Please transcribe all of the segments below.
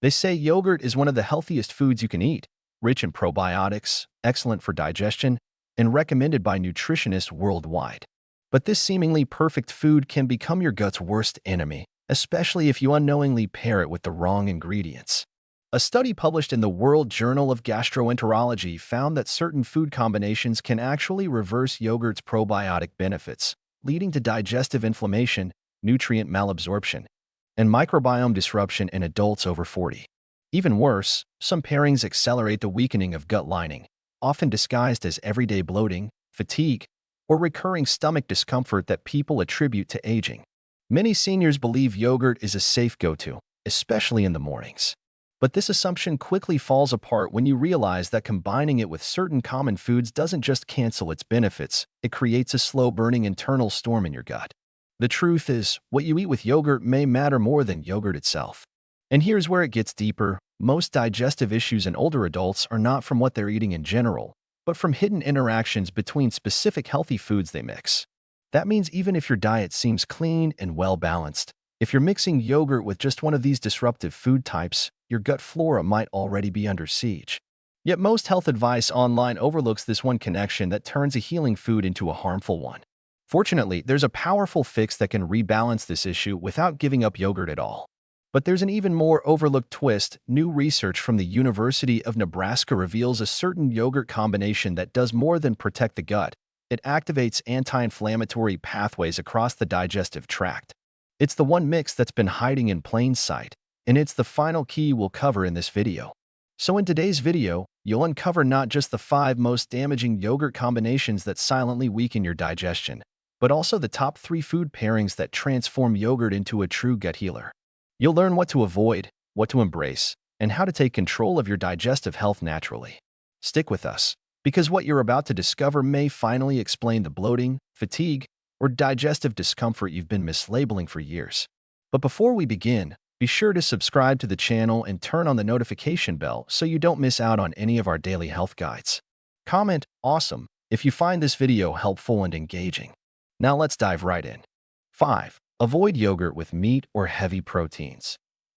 They say yogurt is one of the healthiest foods you can eat, rich in probiotics, excellent for digestion, and recommended by nutritionists worldwide. But this seemingly perfect food can become your gut's worst enemy, especially if you unknowingly pair it with the wrong ingredients. A study published in the World Journal of Gastroenterology found that certain food combinations can actually reverse yogurt's probiotic benefits, leading to digestive inflammation, nutrient malabsorption, and microbiome disruption in adults over 40. Even worse, some pairings accelerate the weakening of gut lining, often disguised as everyday bloating, fatigue, or recurring stomach discomfort that people attribute to aging. Many seniors believe yogurt is a safe go-to, especially in the mornings. But this assumption quickly falls apart when you realize that combining it with certain common foods doesn't just cancel its benefits, it creates a slow-burning internal storm in your gut. The truth is, what you eat with yogurt may matter more than yogurt itself. And here's where it gets deeper. Most digestive issues in older adults are not from what they're eating in general, but from hidden interactions between specific healthy foods they mix. That means even if your diet seems clean and well-balanced, if you're mixing yogurt with just one of these disruptive food types, your gut flora might already be under siege. Yet most health advice online overlooks this one connection that turns a healing food into a harmful one. Fortunately, there's a powerful fix that can rebalance this issue without giving up yogurt at all. But there's an even more overlooked twist. New research from the University of Nebraska reveals a certain yogurt combination that does more than protect the gut. It activates anti-inflammatory pathways across the digestive tract. It's the one mix that's been hiding in plain sight, and it's the final key we'll cover in this video. So in today's video, you'll uncover not just the 5 most damaging yogurt combinations that silently weaken your digestion, but also the top 3 food pairings that transform yogurt into a true gut healer. You'll learn what to avoid, what to embrace, and how to take control of your digestive health naturally. Stick with us, because what you're about to discover may finally explain the bloating, fatigue, or digestive discomfort you've been mislabeling for years. But before we begin, be sure to subscribe to the channel and turn on the notification bell so you don't miss out on any of our daily health guides. Comment "Awesome" if you find this video helpful and engaging. Now let's dive right in. 5. Avoid yogurt with meat or heavy proteins.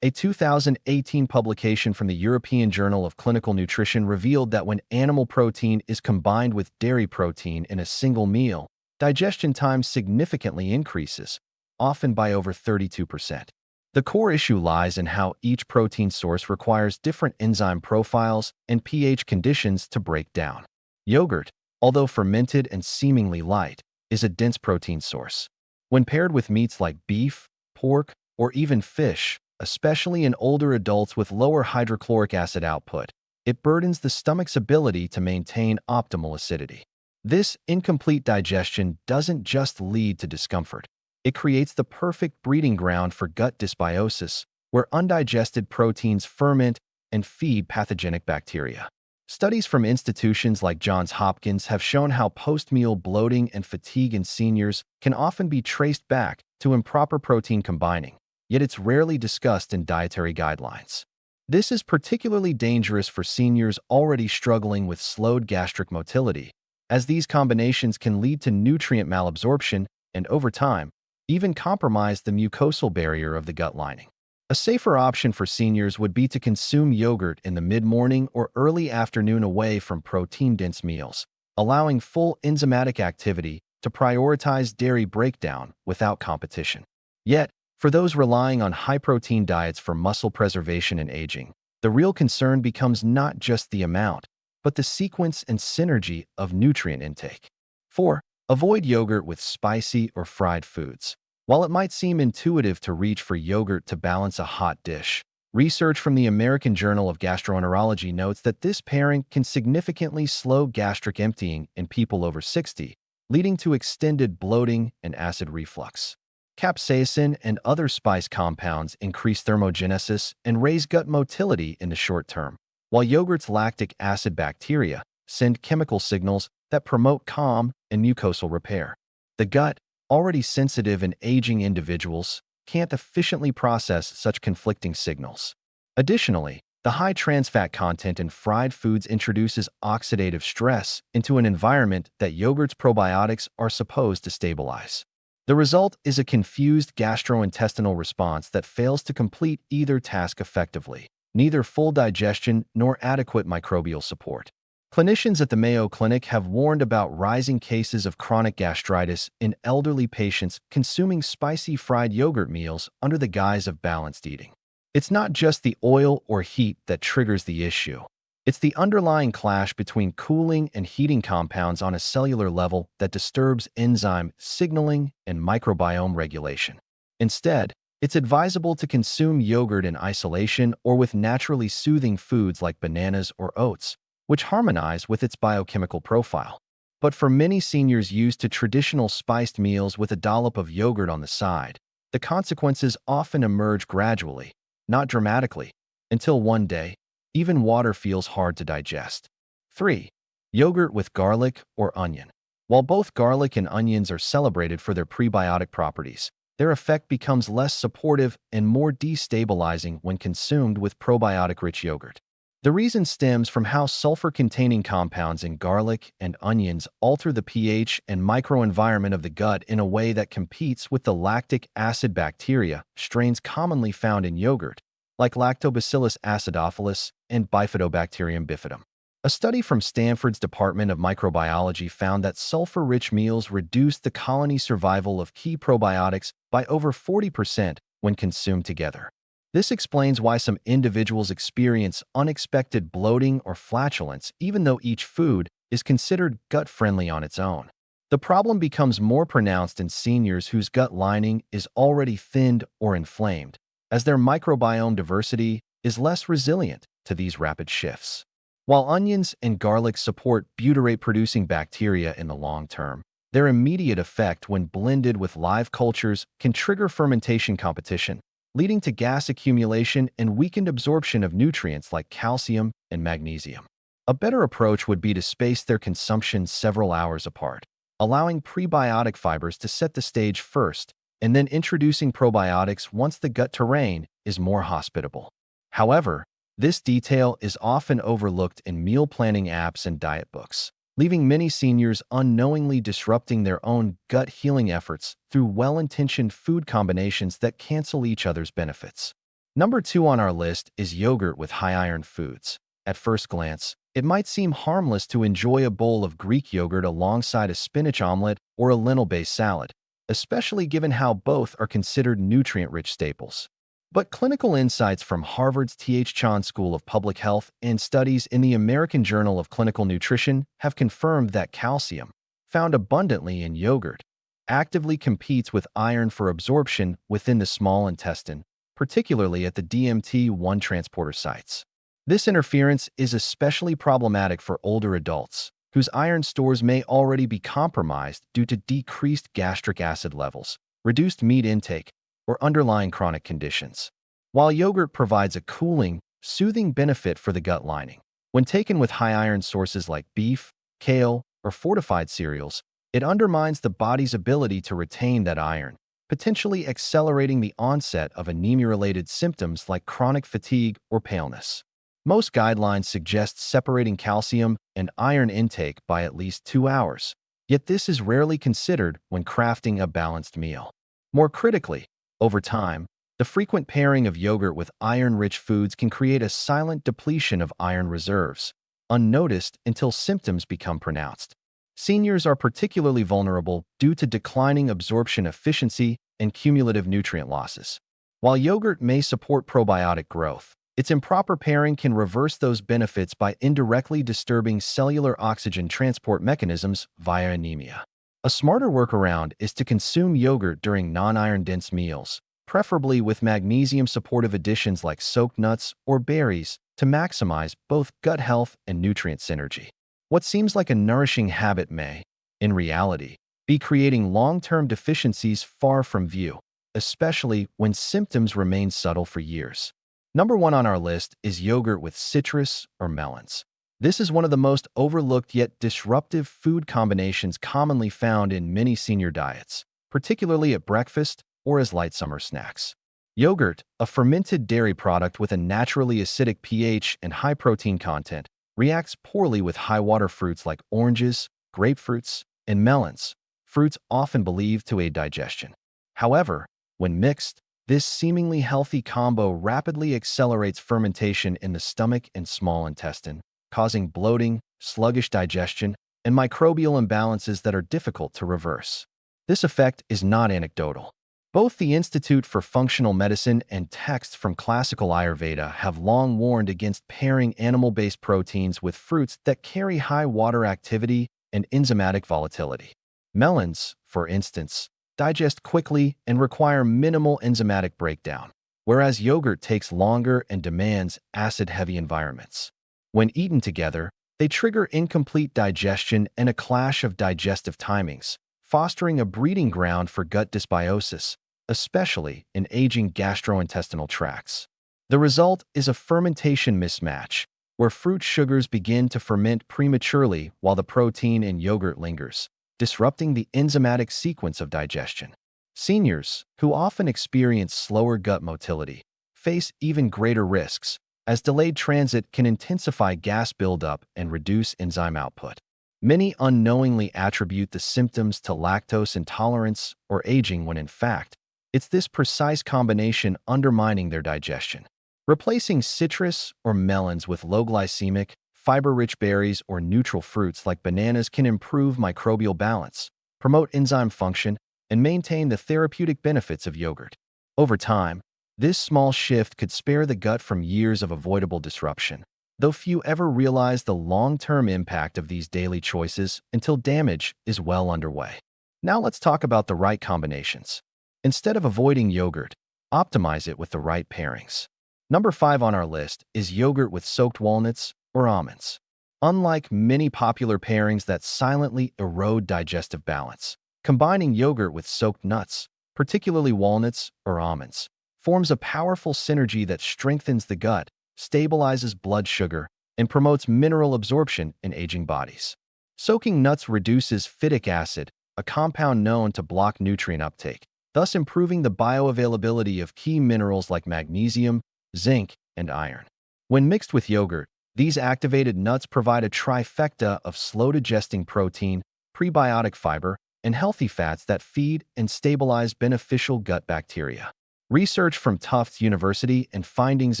A 2018 publication from the European Journal of Clinical Nutrition revealed that when animal protein is combined with dairy protein in a single meal, digestion time significantly increases, often by over 32%. The core issue lies in how each protein source requires different enzyme profiles and pH conditions to break down. Yogurt, although fermented and seemingly light, is a dense protein source. When paired with meats like beef, pork, or even fish, especially in older adults with lower hydrochloric acid output, it burdens the stomach's ability to maintain optimal acidity. This incomplete digestion doesn't just lead to discomfort. It creates the perfect breeding ground for gut dysbiosis, where undigested proteins ferment and feed pathogenic bacteria. Studies from institutions like Johns Hopkins have shown how post-meal bloating and fatigue in seniors can often be traced back to improper protein combining, yet it's rarely discussed in dietary guidelines. This is particularly dangerous for seniors already struggling with slowed gastric motility, as these combinations can lead to nutrient malabsorption and, over time, even compromise the mucosal barrier of the gut lining. A safer option for seniors would be to consume yogurt in the mid-morning or early afternoon away from protein-dense meals, allowing full enzymatic activity to prioritize dairy breakdown without competition. Yet, for those relying on high-protein diets for muscle preservation and aging, the real concern becomes not just the amount, but the sequence and synergy of nutrient intake. 4. Avoid yogurt with spicy or fried foods. While it might seem intuitive to reach for yogurt to balance a hot dish, research from the American Journal of Gastroenterology notes that this pairing can significantly slow gastric emptying in people over 60, leading to extended bloating and acid reflux. Capsaicin and other spice compounds increase thermogenesis and raise gut motility in the short term, while yogurt's lactic acid bacteria send chemical signals that promote calm and mucosal repair. The gut, already sensitive in aging individuals, can't efficiently process such conflicting signals. Additionally, the high trans fat content in fried foods introduces oxidative stress into an environment that yogurt's probiotics are supposed to stabilize. The result is a confused gastrointestinal response that fails to complete either task effectively. neither full digestion nor adequate microbial support. Clinicians at the Mayo Clinic have warned about rising cases of chronic gastritis in elderly patients consuming spicy fried yogurt meals under the guise of balanced eating. It's not just the oil or heat that triggers the issue. It's the underlying clash between cooling and heating compounds on a cellular level that disturbs enzyme signaling and microbiome regulation. Instead, it's advisable to consume yogurt in isolation or with naturally soothing foods like bananas or oats, which harmonize with its biochemical profile. But for many seniors used to traditional spiced meals with a dollop of yogurt on the side, the consequences often emerge gradually, not dramatically, until one day, even water feels hard to digest. 3. Yogurt with garlic or onion. While both garlic and onions are celebrated for their prebiotic properties, their effect becomes less supportive and more destabilizing when consumed with probiotic-rich yogurt. The reason stems from how sulfur-containing compounds in garlic and onions alter the pH and microenvironment of the gut in a way that competes with the lactic acid bacteria strains commonly found in yogurt, like Lactobacillus acidophilus and Bifidobacterium bifidum. A study from Stanford's Department of Microbiology found that sulfur-rich meals reduced the colony survival of key probiotics by over 40% when consumed together. This explains why some individuals experience unexpected bloating or flatulence even though each food is considered gut-friendly on its own. The problem becomes more pronounced in seniors whose gut lining is already thinned or inflamed, as their microbiome diversity is less resilient to these rapid shifts. While onions and garlic support butyrate-producing bacteria in the long term, their immediate effect when blended with live cultures can trigger fermentation competition, leading to gas accumulation and weakened absorption of nutrients like calcium and magnesium. A better approach would be to space their consumption several hours apart, allowing prebiotic fibers to set the stage first, and then introducing probiotics once the gut terrain is more hospitable. However, this detail is often overlooked in meal planning apps and diet books, leaving many seniors unknowingly disrupting their own gut healing efforts through well-intentioned food combinations that cancel each other's benefits. Number 2 on our list is yogurt with high-iron foods. At first glance, it might seem harmless to enjoy a bowl of Greek yogurt alongside a spinach omelet or a lentil-based salad, especially given how both are considered nutrient-rich staples. But clinical insights from Harvard's Th Chan School of Public Health and studies in the American Journal of Clinical Nutrition have confirmed that calcium, found abundantly in yogurt, actively competes with iron for absorption within the small intestine, particularly at the DMT-1 transporter sites. This interference is especially problematic for older adults, whose iron stores may already be compromised due to decreased gastric acid levels, reduced meat intake, or underlying chronic conditions. While yogurt provides a cooling, soothing benefit for the gut lining, when taken with high iron sources like beef, kale, or fortified cereals, it undermines the body's ability to retain that iron, potentially accelerating the onset of anemia-related symptoms like chronic fatigue or paleness. Most guidelines suggest separating calcium and iron intake by at least 2 hours, yet this is rarely considered when crafting a balanced meal. More critically, over time, the frequent pairing of yogurt with iron-rich foods can create a silent depletion of iron reserves, unnoticed until symptoms become pronounced. Seniors are particularly vulnerable due to declining absorption efficiency and cumulative nutrient losses. While yogurt may support probiotic growth, its improper pairing can reverse those benefits by indirectly disturbing cellular oxygen transport mechanisms via anemia. A smarter workaround is to consume yogurt during non-iron-dense meals, preferably with magnesium-supportive additions like soaked nuts or berries to maximize both gut health and nutrient synergy. What seems like a nourishing habit may, in reality, be creating long-term deficiencies far from view, especially when symptoms remain subtle for years. Number 1 on our list is yogurt with citrus or melons. This is one of the most overlooked yet disruptive food combinations commonly found in many senior diets, particularly at breakfast or as light summer snacks. Yogurt, a fermented dairy product with a naturally acidic pH and high protein content, reacts poorly with high-water fruits like oranges, grapefruits, and melons, fruits often believed to aid digestion. However, when mixed, This seemingly healthy combo rapidly accelerates fermentation in the stomach and small intestine, causing bloating, sluggish digestion, and microbial imbalances that are difficult to reverse. This effect is not anecdotal. Both the Institute for Functional Medicine and texts from classical Ayurveda have long warned against pairing animal-based proteins with fruits that carry high water activity and enzymatic volatility. Melons, for instance, digest quickly and require minimal enzymatic breakdown, whereas yogurt takes longer and demands acid-heavy environments. When eaten together, they trigger incomplete digestion and a clash of digestive timings, fostering a breeding ground for gut dysbiosis, especially in aging gastrointestinal tracts. The result is a fermentation mismatch, where fruit sugars begin to ferment prematurely while the protein in yogurt lingers, disrupting the enzymatic sequence of digestion. Seniors, who often experience slower gut motility, face even greater risks, as delayed transit can intensify gas buildup and reduce enzyme output. Many unknowingly attribute the symptoms to lactose intolerance or aging when in fact, it's this precise combination undermining their digestion. Replacing citrus or melons with low-glycemic, fiber-rich berries or neutral fruits like bananas can improve microbial balance, promote enzyme function, and maintain the therapeutic benefits of yogurt. Over time, this small shift could spare the gut from years of avoidable disruption, though few ever realize the long-term impact of these daily choices until damage is well underway. Now let's talk about the right combinations. Instead of avoiding yogurt, optimize it with the right pairings. Number 5 on our list is yogurt with soaked walnuts or almonds. Unlike many popular pairings that silently erode digestive balance, combining yogurt with soaked nuts, particularly walnuts or almonds, forms a powerful synergy that strengthens the gut, stabilizes blood sugar, and promotes mineral absorption in aging bodies. Soaking nuts reduces phytic acid, a compound known to block nutrient uptake, thus improving the bioavailability of key minerals like magnesium, zinc, and iron. When mixed with yogurt, these activated nuts provide a trifecta of slow-digesting protein, prebiotic fiber, and healthy fats that feed and stabilize beneficial gut bacteria. Research from Tufts University and findings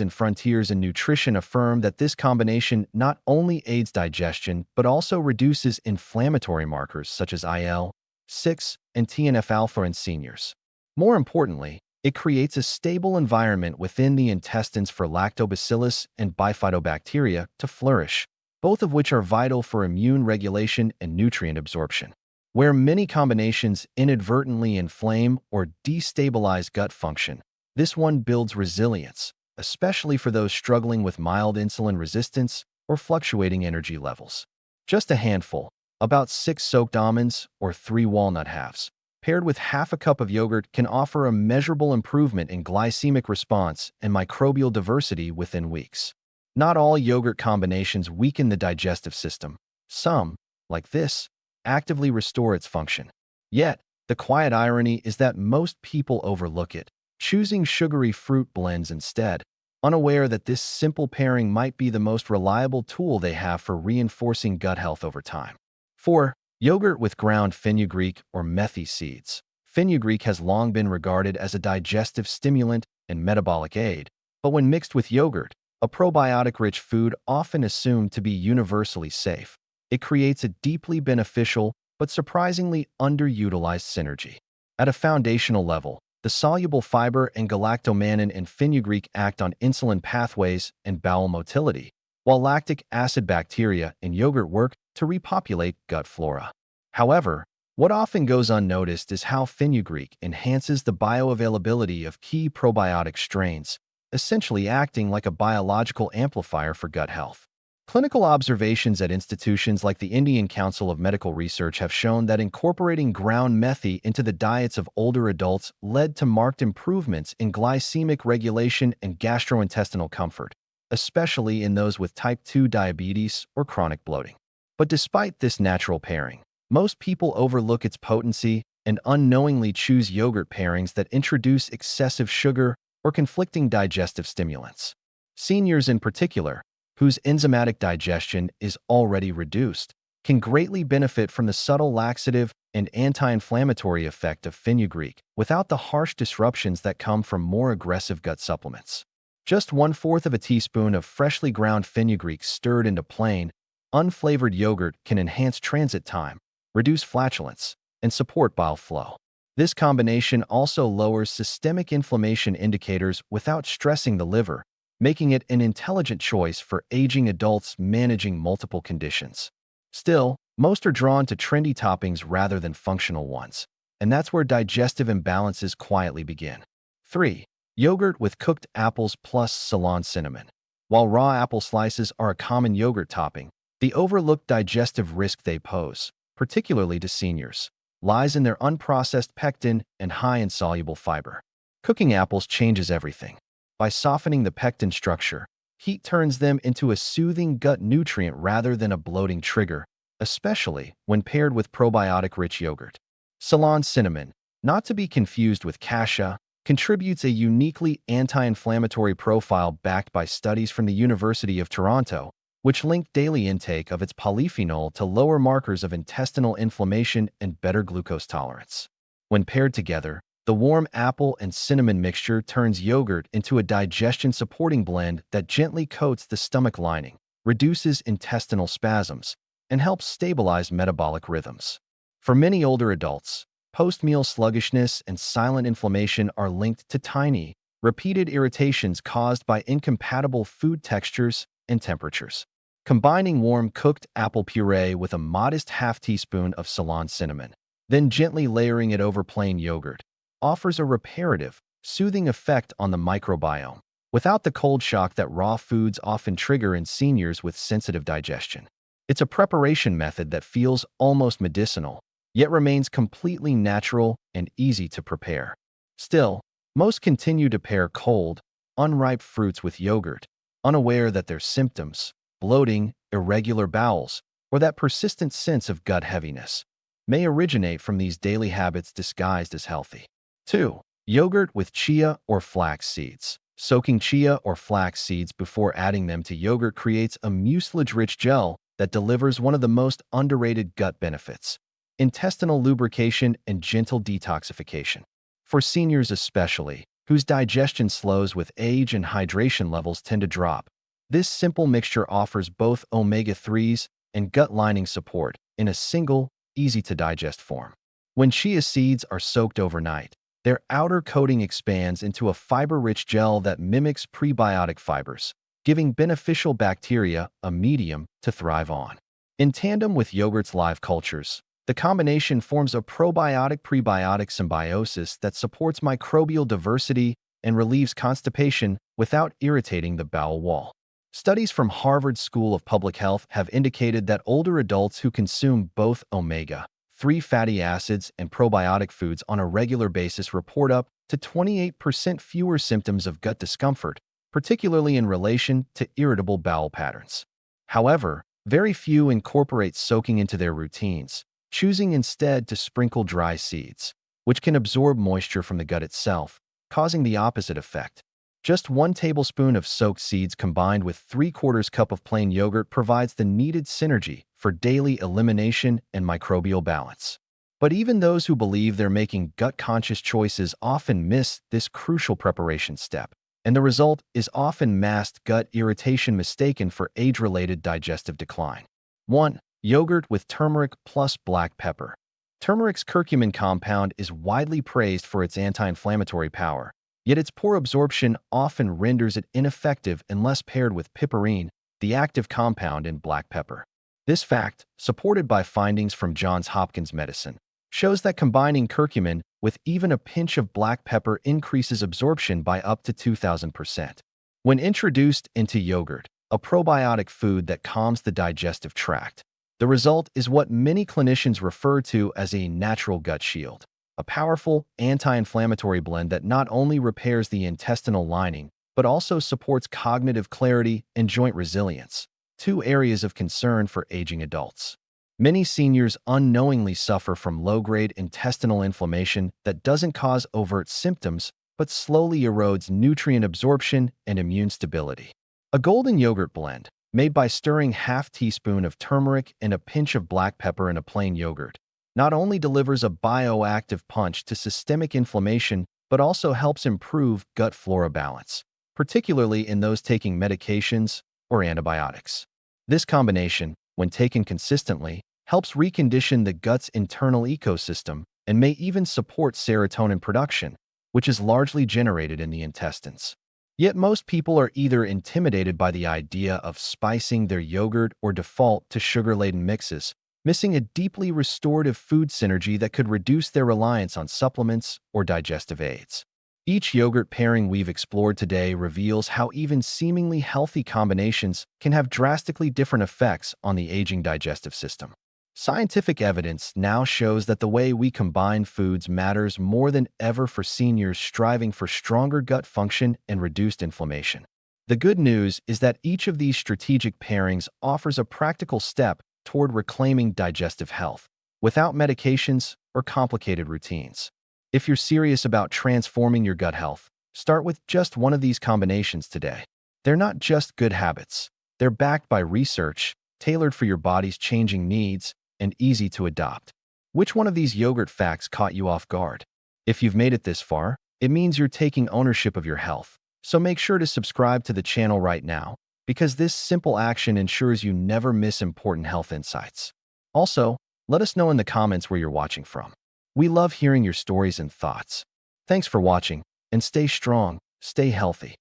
in Frontiers in Nutrition affirm that this combination not only aids digestion but also reduces inflammatory markers such as IL-6 and TNF-alpha in seniors. More importantly, it creates a stable environment within the intestines for lactobacillus and bifidobacteria to flourish, both of which are vital for immune regulation and nutrient absorption. Where many combinations inadvertently inflame or destabilize gut function, this one builds resilience, especially for those struggling with mild insulin resistance or fluctuating energy levels. Just a handful, about 6 soaked almonds or 3 walnut halves, paired with half a cup of yogurt can offer a measurable improvement in glycemic response and microbial diversity within weeks. Not all yogurt combinations weaken the digestive system. Some, like this, actively restore its function. Yet, the quiet irony is that most people overlook it, choosing sugary fruit blends instead, unaware that this simple pairing might be the most reliable tool they have for reinforcing gut health over time. 4. Yogurt with ground fenugreek or methi seeds. Fenugreek has long been regarded as a digestive stimulant and metabolic aid, but when mixed with yogurt, a probiotic-rich food often assumed to be universally safe, it creates a deeply beneficial but surprisingly underutilized synergy. At a foundational level, the soluble fiber and galactomannan in fenugreek act on insulin pathways and bowel motility, while lactic acid bacteria in yogurt work to repopulate gut flora. However, what often goes unnoticed is how fenugreek enhances the bioavailability of key probiotic strains, essentially acting like a biological amplifier for gut health. Clinical observations at institutions like the Indian Council of Medical Research have shown that incorporating ground methi into the diets of older adults led to marked improvements in glycemic regulation and gastrointestinal comfort, especially in those with type 2 diabetes or chronic bloating. But despite this natural pairing, most people overlook its potency and unknowingly choose yogurt pairings that introduce excessive sugar or conflicting digestive stimulants. Seniors in particular, whose enzymatic digestion is already reduced, can greatly benefit from the subtle laxative and anti-inflammatory effect of fenugreek without the harsh disruptions that come from more aggressive gut supplements. Just 1/4 of a teaspoon of freshly ground fenugreek stirred into plain, unflavored yogurt can enhance transit time, reduce flatulence, and support bile flow. This combination also lowers systemic inflammation indicators without stressing the liver, making it an intelligent choice for aging adults managing multiple conditions. Still, most are drawn to trendy toppings rather than functional ones, and that's where digestive imbalances quietly begin. 3. Yogurt with cooked apples plus Ceylon cinnamon. While raw apple slices are a common yogurt topping, the overlooked digestive risk they pose, particularly to seniors, lies in their unprocessed pectin and high insoluble fiber. Cooking apples changes everything. By softening the pectin structure, heat turns them into a soothing gut nutrient rather than a bloating trigger, especially when paired with probiotic-rich yogurt. Ceylon cinnamon, not to be confused with cassia, contributes a uniquely anti-inflammatory profile backed by studies from the University of Toronto, which linked daily intake of its polyphenol to lower markers of intestinal inflammation and better glucose tolerance. When paired together, the warm apple and cinnamon mixture turns yogurt into a digestion-supporting blend that gently coats the stomach lining, reduces intestinal spasms, and helps stabilize metabolic rhythms. For many older adults, post-meal sluggishness and silent inflammation are linked to tiny, repeated irritations caused by incompatible food textures and temperatures. Combining warm cooked apple puree with a modest half-teaspoon of Ceylon cinnamon, then gently layering it over plain yogurt, offers a reparative, soothing effect on the microbiome, without the cold shock that raw foods often trigger in seniors with sensitive digestion. It's a preparation method that feels almost medicinal, yet remains completely natural and easy to prepare. Still, most continue to pair cold, unripe fruits with yogurt, unaware that their symptoms, bloating, irregular bowels, or that persistent sense of gut heaviness, may originate from these daily habits disguised as healthy. 2. Yogurt with chia or flax seeds. Soaking chia or flax seeds before adding them to yogurt creates a mucilage-rich gel that delivers one of the most underrated gut benefits: intestinal lubrication and gentle detoxification. For seniors especially, whose digestion slows with age and hydration levels tend to drop, this simple mixture offers both omega-3s and gut lining support in a single, easy-to-digest form. When chia seeds are soaked overnight, their outer coating expands into a fiber-rich gel that mimics prebiotic fibers, giving beneficial bacteria a medium to thrive on. In tandem with yogurt's live cultures, the combination forms a probiotic-prebiotic symbiosis that supports microbial diversity and relieves constipation without irritating the bowel wall. Studies from Harvard School of Public Health have indicated that older adults who consume both omega-3 fatty acids and probiotic foods on a regular basis report up to 28% fewer symptoms of gut discomfort, particularly in relation to irritable bowel patterns. However, very few incorporate soaking into their routines, choosing instead to sprinkle dry seeds, which can absorb moisture from the gut itself, causing the opposite effect. Just 1 tablespoon of soaked seeds combined with 3/4 cup of plain yogurt provides the needed synergy for daily elimination and microbial balance. But even those who believe they're making gut-conscious choices often miss this crucial preparation step, and the result is often masked gut irritation mistaken for age-related digestive decline. 1. Yogurt with turmeric plus black pepper. Turmeric's curcumin compound is widely praised for its anti-inflammatory power, yet its poor absorption often renders it ineffective unless paired with piperine, the active compound in black pepper. This fact, supported by findings from Johns Hopkins Medicine, shows that combining curcumin with even a pinch of black pepper increases absorption by up to 2,000%. When introduced into yogurt, a probiotic food that calms the digestive tract, the result is what many clinicians refer to as a natural gut shield, a powerful anti-inflammatory blend that not only repairs the intestinal lining, but also supports cognitive clarity and joint resilience, 2 areas of concern for aging adults. Many seniors unknowingly suffer from low-grade intestinal inflammation that doesn't cause overt symptoms, but slowly erodes nutrient absorption and immune stability. A golden yogurt blend, made by stirring half teaspoon of turmeric and a pinch of black pepper in a plain yogurt, not only delivers a bioactive punch to systemic inflammation, but also helps improve gut flora balance, particularly in those taking medications or antibiotics. This combination, when taken consistently, helps recondition the gut's internal ecosystem and may even support serotonin production, which is largely generated in the intestines. Yet most people are either intimidated by the idea of spicing their yogurt or default to sugar-laden mixes, missing a deeply restorative food synergy that could reduce their reliance on supplements or digestive aids. Each yogurt pairing we've explored today reveals how even seemingly healthy combinations can have drastically different effects on the aging digestive system. Scientific evidence now shows that the way we combine foods matters more than ever for seniors striving for stronger gut function and reduced inflammation. The good news is that each of these strategic pairings offers a practical step toward reclaiming digestive health, without medications or complicated routines. If you're serious about transforming your gut health, start with just one of these combinations today. They're not just good habits. They're backed by research, tailored for your body's changing needs, and easy to adopt. Which one of these yogurt facts caught you off guard? If you've made it this far, it means you're taking ownership of your health. So make sure to subscribe to the channel right now, because this simple action ensures you never miss important health insights. Also, let us know in the comments where you're watching from. We love hearing your stories and thoughts. Thanks for watching, and stay strong, stay healthy.